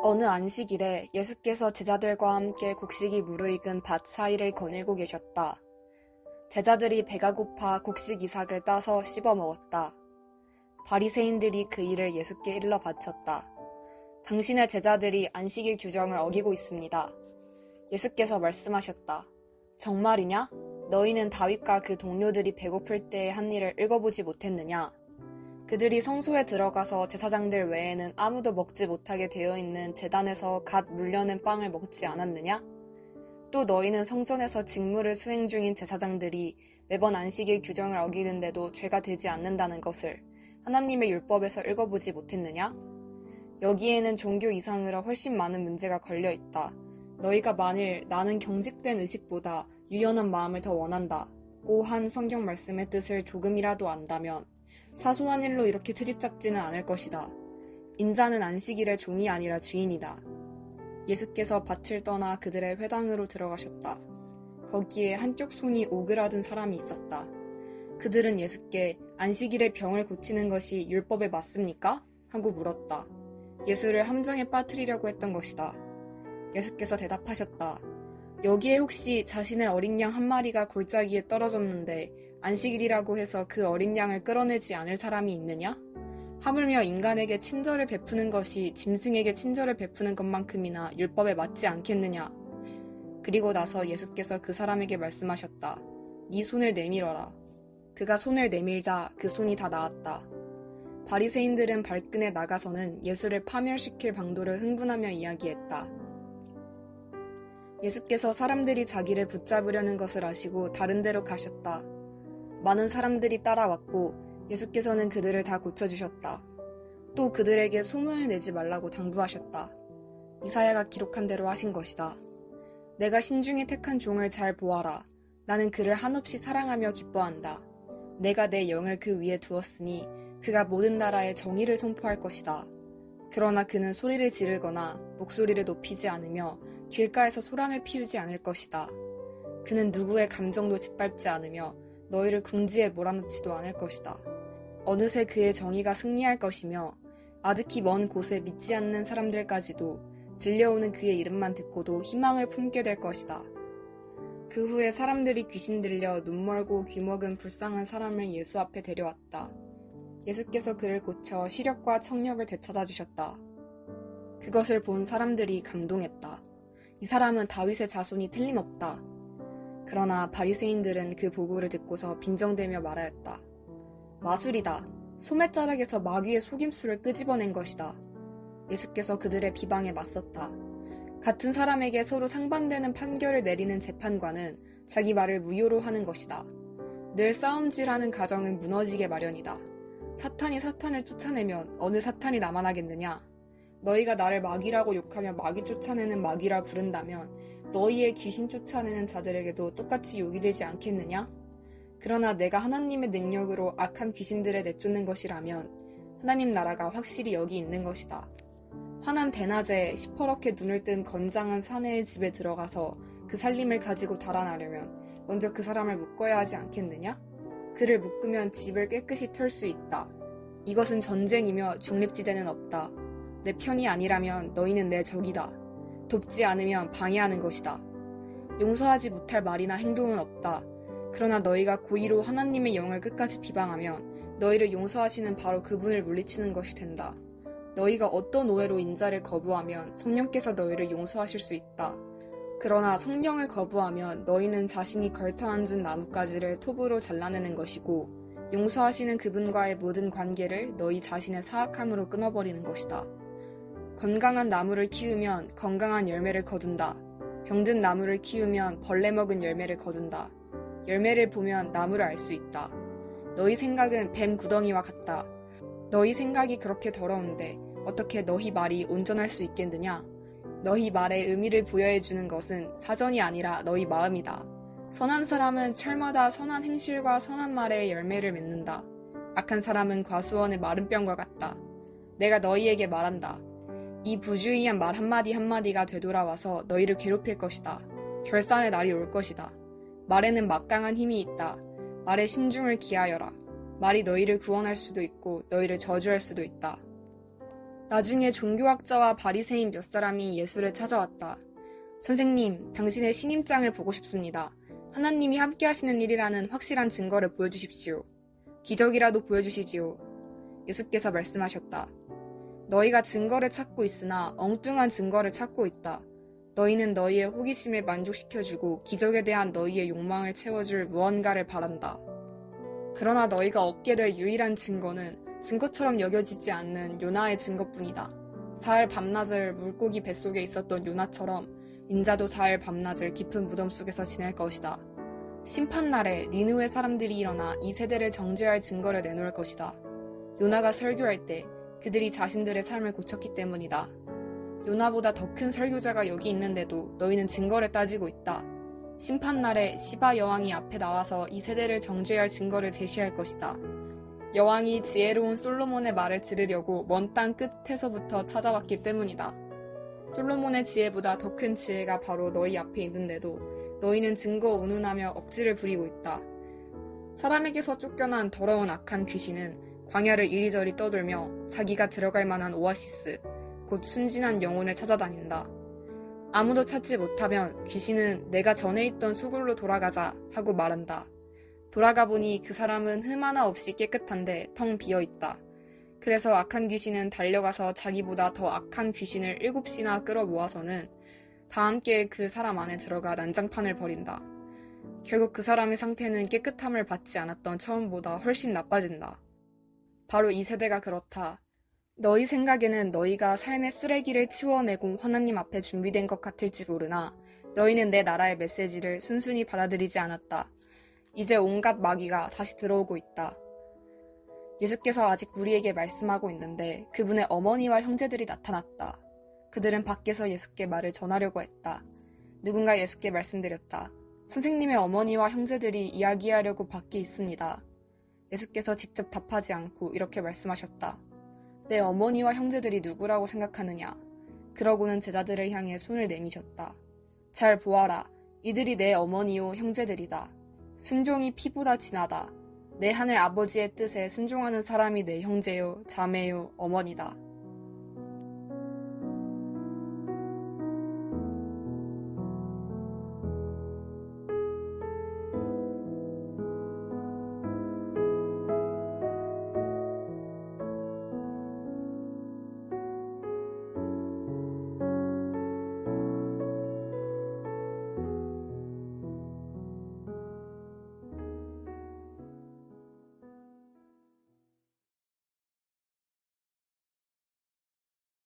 어느 안식일에 예수께서 제자들과 함께 곡식이 무르익은 밭 사이를 거닐고 계셨다. 제자들이 배가 고파 곡식 이삭을 따서 씹어 먹었다. 바리새인들이 그 일을 예수께 일러 바쳤다. 당신의 제자들이 안식일 규정을 어기고 있습니다. 예수께서 말씀하셨다. 정말이냐? 너희는 다윗과 그 동료들이 배고플 때의 한 일을 읽어보지 못했느냐? 그들이 성소에 들어가서 제사장들 외에는 아무도 먹지 못하게 되어 있는 제단에서 갓 물려낸 빵을 먹지 않았느냐? 또 너희는 성전에서 직무를 수행 중인 제사장들이 매번 안식일 규정을 어기는데도 죄가 되지 않는다는 것을 하나님의 율법에서 읽어보지 못했느냐? 여기에는 종교 이상으로 훨씬 많은 문제가 걸려 있다. 너희가 만일 나는 경직된 의식보다 유연한 마음을 더 원한다고 한 성경 말씀의 뜻을 조금이라도 안다면 사소한 일로 이렇게 트집 잡지는 않을 것이다. 인자는 안식일의 종이 아니라 주인이다. 예수께서 밭을 떠나 그들의 회당으로 들어가셨다. 거기에 한쪽 손이 오그라든 사람이 있었다. 그들은 예수께 안식일에 병을 고치는 것이 율법에 맞습니까? 하고 물었다. 예수를 함정에 빠뜨리려고 했던 것이다. 예수께서 대답하셨다. 여기에 혹시 자신의 어린 양 한 마리가 골짜기에 떨어졌는데 안식일이라고 해서 그 어린 양을 끌어내지 않을 사람이 있느냐? 하물며 인간에게 친절을 베푸는 것이 짐승에게 친절을 베푸는 것만큼이나 율법에 맞지 않겠느냐? 그리고 나서 예수께서 그 사람에게 말씀하셨다. 네 손을 내밀어라. 그가 손을 내밀자 그 손이 다 나았다. 바리새인들은 발끈에 나가서는 예수를 파멸시킬 방도를 흥분하며 이야기했다. 예수께서 사람들이 자기를 붙잡으려는 것을 아시고 다른 데로 가셨다. 많은 사람들이 따라왔고 예수께서는 그들을 다 고쳐주셨다. 또 그들에게 소문을 내지 말라고 당부하셨다. 이사야가 기록한 대로 하신 것이다. 내가 신중히 택한 종을 잘 보아라. 나는 그를 한없이 사랑하며 기뻐한다. 내가 내 영을 그 위에 두었으니 그가 모든 나라에 정의를 선포할 것이다. 그러나 그는 소리를 지르거나 목소리를 높이지 않으며 길가에서 소란을 피우지 않을 것이다. 그는 누구의 감정도 짓밟지 않으며 너희를 궁지에 몰아넣지도 않을 것이다. 어느새 그의 정의가 승리할 것이며 아득히 먼 곳에 믿지 않는 사람들까지도 들려오는 그의 이름만 듣고도 희망을 품게 될 것이다. 그 후에 사람들이 귀신 들려 눈멀고 귀먹은 불쌍한 사람을 예수 앞에 데려왔다. 예수께서 그를 고쳐 시력과 청력을 되찾아 주셨다. 그것을 본 사람들이 감동했다. 이 사람은 다윗의 자손이 틀림없다. 그러나 바리새인들은 그 보고를 듣고서 빈정대며 말하였다. 마술이다. 소매자락에서 마귀의 속임수를 끄집어낸 것이다. 예수께서 그들의 비방에 맞섰다. 같은 사람에게 서로 상반되는 판결을 내리는 재판관은 자기 말을 무효로 하는 것이다. 늘 싸움질하는 가정은 무너지게 마련이다. 사탄이 사탄을 쫓아내면 어느 사탄이 남아나겠느냐? 너희가 나를 마귀라고 욕하며 마귀 쫓아내는 마귀라 부른다면 너희의 귀신 쫓아내는 자들에게도 똑같이 욕이 되지 않겠느냐? 그러나 내가 하나님의 능력으로 악한 귀신들을 내쫓는 것이라면 하나님 나라가 확실히 여기 있는 것이다. 환한 대낮에 시퍼렇게 눈을 뜬 건장한 사내의 집에 들어가서 그 살림을 가지고 달아나려면 먼저 그 사람을 묶어야 하지 않겠느냐? 그를 묶으면 집을 깨끗이 털 수 있다. 이것은 전쟁이며 중립지대는 없다. 내 편이 아니라면 너희는 내 적이다. 돕지 않으면 방해하는 것이다. 용서하지 못할 말이나 행동은 없다. 그러나 너희가 고의로 하나님의 영을 끝까지 비방하면 너희를 용서하시는 바로 그분을 물리치는 것이 된다. 너희가 어떤 오해로 인자를 거부하면 성령께서 너희를 용서하실 수 있다. 그러나 성령을 거부하면 너희는 자신이 걸터앉은 나뭇가지를 톱으로 잘라내는 것이고 용서하시는 그분과의 모든 관계를 너희 자신의 사악함으로 끊어버리는 것이다. 건강한 나무를 키우면 건강한 열매를 거둔다. 병든 나무를 키우면 벌레 먹은 열매를 거둔다. 열매를 보면 나무를 알 수 있다. 너희 생각은 뱀 구덩이와 같다. 너희 생각이 그렇게 더러운데 어떻게 너희 말이 온전할 수 있겠느냐? 너희 말에 의미를 부여해주는 것은 사전이 아니라 너희 마음이다. 선한 사람은 철마다 선한 행실과 선한 말에 열매를 맺는다. 악한 사람은 과수원의 마른 병과 같다. 내가 너희에게 말한다. 이 부주의한 말 한마디 한마디가 되돌아와서 너희를 괴롭힐 것이다. 결산의 날이 올 것이다. 말에는 막강한 힘이 있다. 말에 신중을 기하여라. 말이 너희를 구원할 수도 있고 너희를 저주할 수도 있다. 나중에 종교학자와 바리새인 몇 사람이 예수를 찾아왔다. 선생님, 당신의 신임장을 보고 싶습니다. 하나님이 함께 하시는 일이라는 확실한 증거를 보여주십시오. 기적이라도 보여주시지요. 예수께서 말씀하셨다. 너희가 증거를 찾고 있으나 엉뚱한 증거를 찾고 있다. 너희는 너희의 호기심을 만족시켜주고 기적에 대한 너희의 욕망을 채워줄 무언가를 바란다. 그러나 너희가 얻게 될 유일한 증거는 증거처럼 여겨지지 않는 요나의 증거뿐이다. 사흘 밤낮을 물고기 뱃속에 있었던 요나처럼 인자도 사흘 밤낮을 깊은 무덤 속에서 지낼 것이다. 심판날에 니느웨 사람들이 일어나 이 세대를 정죄할 증거를 내놓을 것이다. 요나가 설교할 때 그들이 자신들의 삶을 고쳤기 때문이다. 요나보다 더 큰 설교자가 여기 있는데도 너희는 증거를 따지고 있다. 심판날에 시바 여왕이 앞에 나와서 이 세대를 정죄할 증거를 제시할 것이다. 여왕이 지혜로운 솔로몬의 말을 들으려고 먼 땅 끝에서부터 찾아왔기 때문이다. 솔로몬의 지혜보다 더 큰 지혜가 바로 너희 앞에 있는데도 너희는 증거 운운하며 억지를 부리고 있다. 사람에게서 쫓겨난 더러운 악한 귀신은 광야를 이리저리 떠돌며 자기가 들어갈 만한 오아시스, 곧 순진한 영혼을 찾아다닌다. 아무도 찾지 못하면 귀신은 내가 전에 있던 소굴로 돌아가자 하고 말한다. 돌아가 보니 그 사람은 흠 하나 없이 깨끗한데 텅 비어있다. 그래서 악한 귀신은 달려가서 자기보다 더 악한 귀신을 7이나 끌어모아서는 다 함께 그 사람 안에 들어가 난장판을 벌인다. 결국 그 사람의 상태는 깨끗함을 받지 않았던 처음보다 훨씬 나빠진다. 바로 이 세대가 그렇다. 너희 생각에는 너희가 삶의 쓰레기를 치워내고 하나님 앞에 준비된 것 같을지 모르나 너희는 내 나라의 메시지를 순순히 받아들이지 않았다. 이제 온갖 마귀가 다시 들어오고 있다. 예수께서 아직 우리에게 말씀하고 있는데 그분의 어머니와 형제들이 나타났다. 그들은 밖에서 예수께 말을 전하려고 했다. 누군가 예수께 말씀드렸다. 선생님의 어머니와 형제들이 이야기하려고 밖에 있습니다. 예수께서 직접 답하지 않고 이렇게 말씀하셨다. 내 어머니와 형제들이 누구라고 생각하느냐? 그러고는 제자들을 향해 손을 내미셨다. 잘 보아라. 이들이 내 어머니요 형제들이다. 순종이 피보다 진하다. 내 하늘 아버지의 뜻에 순종하는 사람이 내 형제요, 자매요, 어머니다.